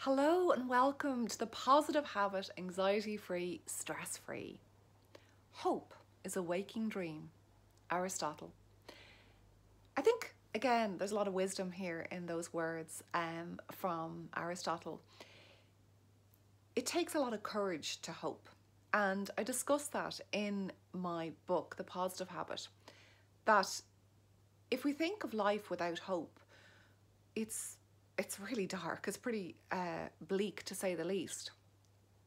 Hello and welcome to the Positive Habit, Anxiety-Free, Stress-Free. Hope is a waking dream. Aristotle. I think, again, there's a lot of wisdom here in those words from Aristotle. It takes a lot of courage to hope. And I discuss that in my book, The Positive Habit, that if we think of life without hope, it's really dark. It's pretty bleak, to say the least.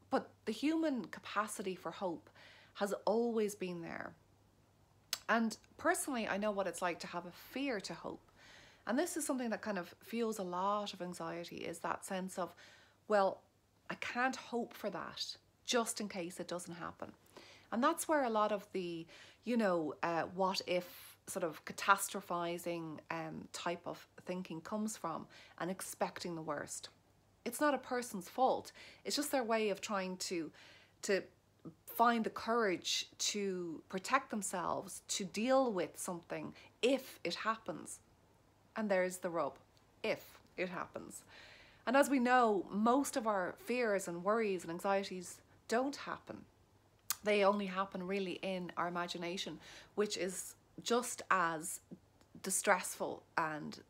But the human capacity for hope has always been there. And personally, I know what it's like to have a fear to hope. And this is something that kind of fuels a lot of anxiety, is that sense of, well, I can't hope for that just in case it doesn't happen. And that's where a lot of the, what if sort of catastrophizing type of thinking comes from, and expecting the worst. It's not a person's fault. It's just their way of trying to find the courage to protect themselves, to deal with something if it happens. And there's the rub, if it happens. And as we know, most of our fears and worries and anxieties don't happen. They only happen really in our imagination, which is just as distressful and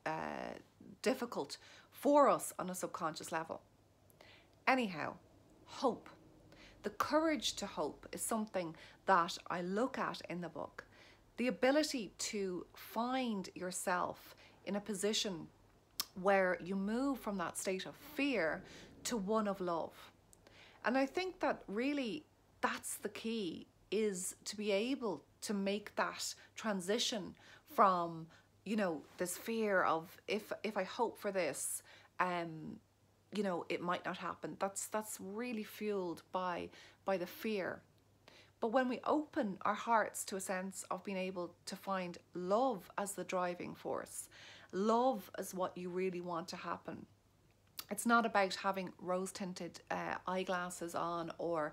difficult for us on a subconscious level. Anyhow, hope. The courage to hope is something that I look at in the book. The ability to find yourself in a position where you move from that state of fear to one of love. And I think that really that's the key, is to be able to make that transition from, this fear of if I hope for this, it might not happen. That's really fueled by the fear. But when we open our hearts to a sense of being able to find love as the driving force, love as what you really want to happen. It's not about having rose-tinted eyeglasses on or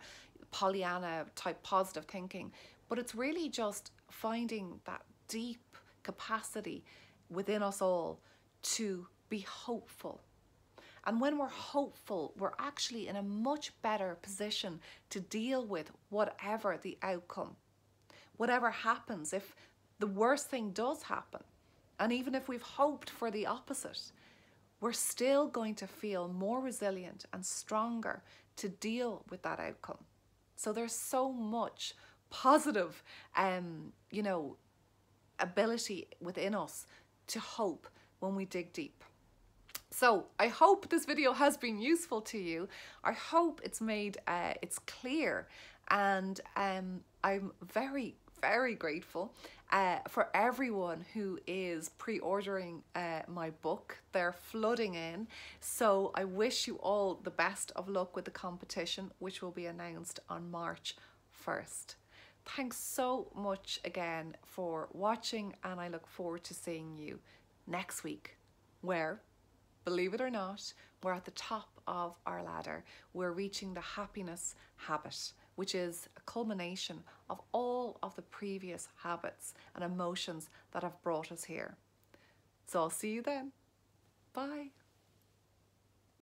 Pollyanna type positive thinking, but it's really just finding that deep capacity within us all to be hopeful. And when we're hopeful, we're actually in a much better position to deal with whatever the outcome, whatever happens. If the worst thing does happen, and even if we've hoped for the opposite, we're still going to feel more resilient and stronger to deal with that outcome. So there's so much positive, ability within us to hope when we dig deep. So I hope this video has been useful to you. I hope it's made it's clear, and I'm very, very grateful for everyone who is pre-ordering my book. They're flooding in, so I wish you all the best of luck with the competition, which will be announced on March 1st. Thanks so much again for watching, and I look forward to seeing you next week, where, believe it or not, we're at the top of our ladder. We're reaching the happiness habit, which is a culmination of all of the previous habits and emotions that have brought us here. So I'll see you then. Bye.